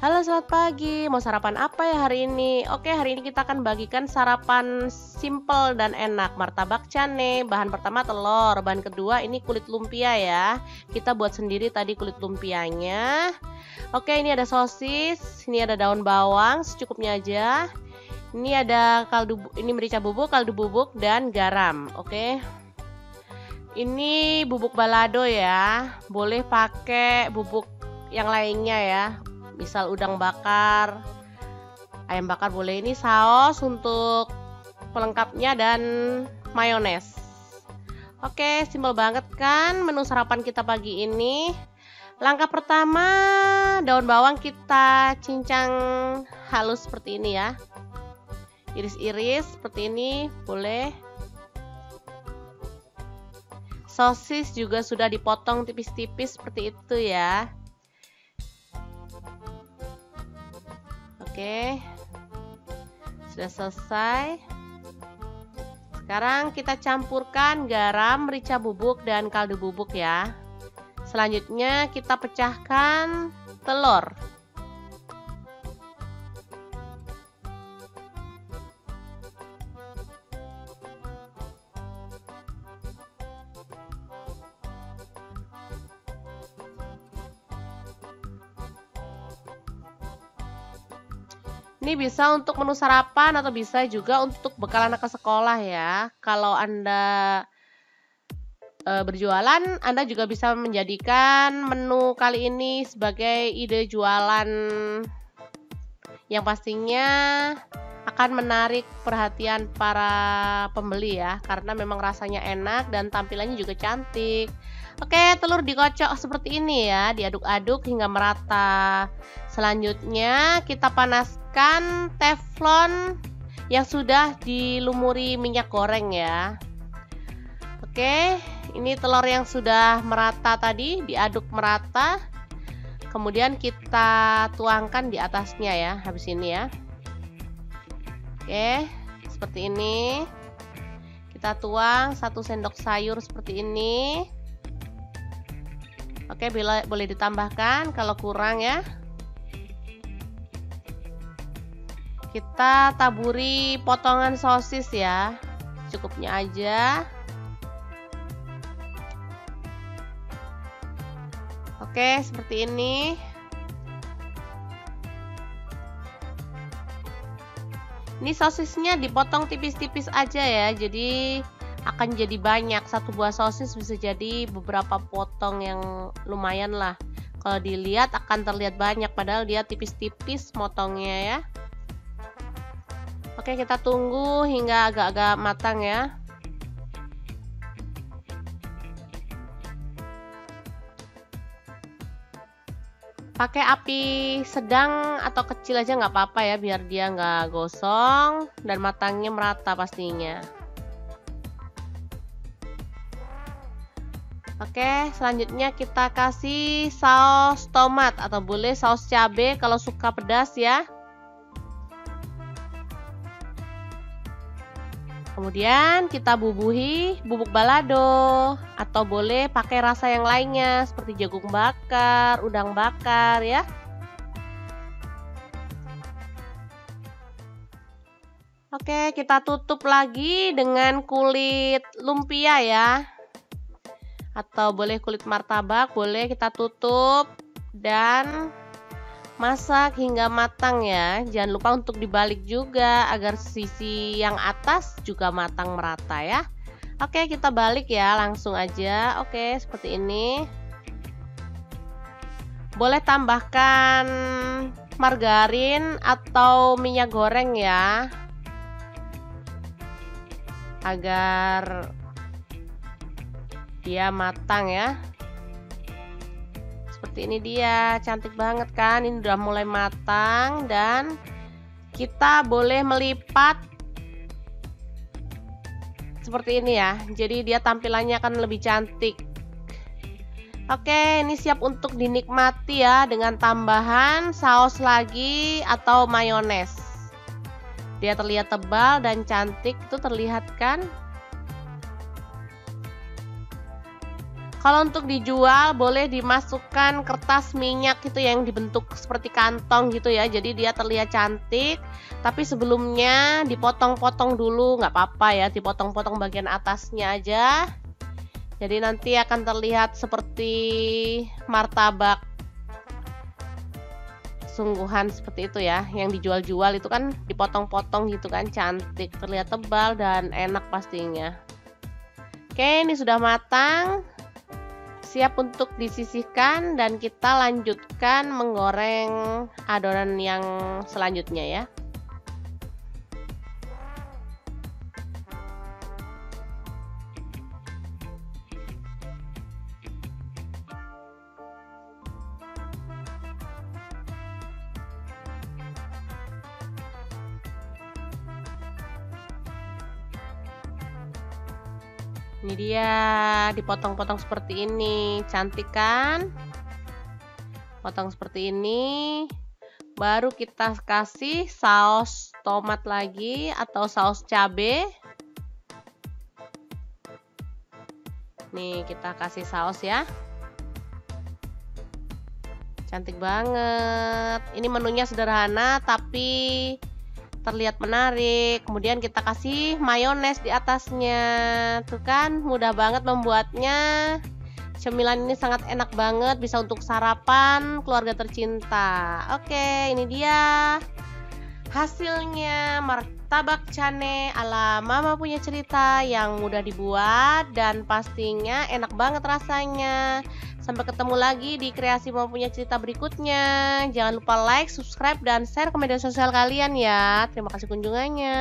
Halo, selamat pagi. Mau sarapan apa ya hari ini? Oke, hari ini kita akan bagikan sarapan simple dan enak. Martabak cane. Bahan pertama telur, bahan kedua ini kulit lumpia ya. Kita buat sendiri tadi kulit lumpianya. Oke, ini ada sosis, ini ada daun bawang secukupnya aja. Ini ada ini merica bubuk, kaldu bubuk dan garam. Oke. Ini bubuk balado ya. Boleh pakai bubuk yang lainnya ya. Misal udang bakar, ayam bakar boleh. Ini saus untuk pelengkapnya dan mayones. Oke, simpel banget kan menu sarapan kita pagi ini. Langkah pertama, daun bawang kita cincang halus seperti ini ya. Iris-iris seperti ini boleh. Sosis juga sudah dipotong tipis-tipis seperti itu ya. Oke, sudah selesai. Sekarang kita campurkan garam, merica bubuk, dan kaldu bubuk ya. Selanjutnya kita pecahkan telur. Ini bisa untuk menu sarapan atau bisa juga untuk bekal anak ke sekolah ya. Kalau Anda berjualan, Anda juga bisa menjadikan menu kali ini sebagai ide jualan yang pastinya akan menarik perhatian para pembeli ya. Karena memang rasanya enak dan tampilannya juga cantik. Oke, telur dikocok seperti ini ya, diaduk-aduk hingga merata. Selanjutnya kita panaskan teflon yang sudah dilumuri minyak goreng ya. Oke, ini telur yang sudah merata tadi, diaduk merata. Kemudian kita tuangkan di atasnya ya, habis ini ya. Oke, seperti ini. Kita tuang 1 sendok sayur seperti ini. Oke, boleh ditambahkan kalau kurang ya. Kita taburi potongan sosis ya, cukupnya aja. Oke, seperti ini. Ini sosisnya dipotong tipis-tipis aja ya, jadi akan jadi banyak. Satu buah sosis bisa jadi beberapa potong yang lumayan lah. Kalau dilihat akan terlihat banyak, padahal dia tipis-tipis motongnya ya. Oke, kita tunggu hingga agak-agak matang ya. Pakai api sedang atau kecil aja nggak apa-apa ya, biar dia nggak gosong dan matangnya merata pastinya. Oke, selanjutnya kita kasih saus tomat atau boleh saus cabai kalau suka pedas ya. Kemudian kita bubuhi bubuk balado atau boleh pakai rasa yang lainnya seperti jagung bakar, udang bakar ya. Oke, kita tutup lagi dengan kulit lumpia ya. Atau boleh kulit martabak, boleh kita tutup dan masak hingga matang ya. Jangan lupa untuk dibalik juga agar sisi yang atas juga matang merata ya. Oke, kita balik ya, langsung aja. Oke, seperti ini. Boleh tambahkan margarin atau minyak goreng ya, agar dia matang ya. Seperti ini dia, cantik banget kan. Ini udah mulai matang dan kita boleh melipat seperti ini ya. Jadi dia tampilannya akan lebih cantik. Oke, ini siap untuk dinikmati ya dengan tambahan saus lagi atau mayones. Dia terlihat tebal dan cantik, itu terlihat kan? Kalau untuk dijual boleh dimasukkan kertas minyak gitu yang dibentuk seperti kantong gitu ya. Jadi dia terlihat cantik. Tapi sebelumnya dipotong-potong dulu, nggak apa-apa ya, dipotong-potong bagian atasnya aja. Jadi nanti akan terlihat seperti martabak sungguhan seperti itu ya. Yang dijual-jual itu kan dipotong-potong gitu kan, cantik, terlihat tebal dan enak pastinya. Oke, ini sudah matang. Siap untuk disisihkan dan kita lanjutkan menggoreng adonan yang selanjutnya ya. Ini dia dipotong-potong seperti ini, cantik kan? Potong seperti ini. Baru kita kasih saus tomat lagi atau saus cabe. Nih kita kasih saus ya. Cantik banget. Ini menunya sederhana tapi terlihat menarik. Kemudian kita kasih mayones di atasnya. Tuh kan, mudah banget membuatnya. Cemilan ini sangat enak banget, bisa untuk sarapan keluarga tercinta. Oke, ini dia hasilnya martabak cane ala Mama Punya Cerita yang mudah dibuat dan pastinya enak banget rasanya. Sampai ketemu lagi di kreasi Mama Punya Cerita berikutnya. Jangan lupa like, subscribe, dan share ke media sosial kalian ya. Terima kasih kunjungannya.